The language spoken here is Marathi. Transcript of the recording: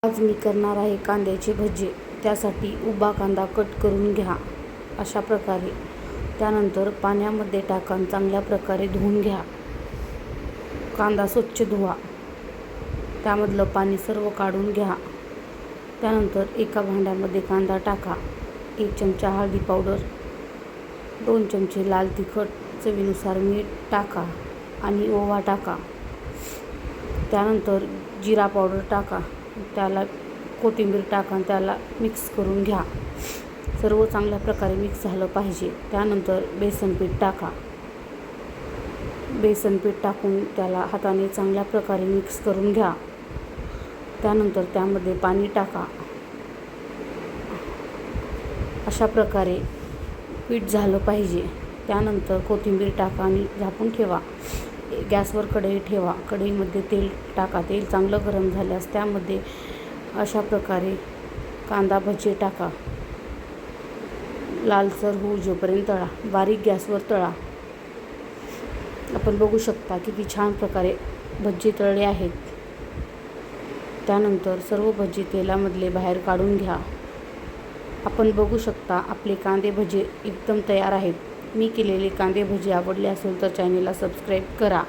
आज मी करणार आहे कांद्याचे भजे. त्यासाठी उभा कांदा कट करून घ्या अशा प्रकारे. त्यानंतर पाण्यामध्ये टाकून चांगल्या प्रकारे धुवून घ्या. कांदा स्वच्छ धुवा, त्यामधलं पाणी सर्व काढून घ्या. त्यानंतर एका भांड्यामध्ये कांदा टाका. 1 चमचा हळदी पावडर, 2 चमचे लाल तिखट, चवीनुसार मीठ टाका आणि ओवा टाका. त्यानंतर जिरा पावडर टाका. त्याला कोथिंबीर टाका आणि त्याला मिक्स करून घ्या. सर्व चांगल्या प्रकारे मिक्स झालं पाहिजे. त्यानंतर बेसन पीठ टाका. बेसन पीठ टाकून त्याला हाताने चांगल्या प्रकारे मिक्स करून घ्या. त्यानंतर त्यामध्ये पाणी टाका. अशा प्रकारे पीठ झालं पाहिजे. त्यानंतर कोथिंबीर टाका आणि झाकून ठेवा. गॅसवर कढई ठेवा. कढईमध्ये तेल टाका. तेल चांगलं गरम झाल्यास त्यामध्ये अशा प्रकारे कांदा भजी टाका. लालसर होऊ जोपर्यंत तळा. बारीक गॅसवर तळा. आपण बघू शकता किती छान प्रकारे भजी तळले आहेत. त्यानंतर सर्व भजी तेलामधले बाहेर काढून घ्या. आपण बघू शकता आपले कांदे भजी एकदम तयार आहेत. मी केलेले कांदे भजी आवडले असेल तर चॅनेलला सबस्क्राईब करा.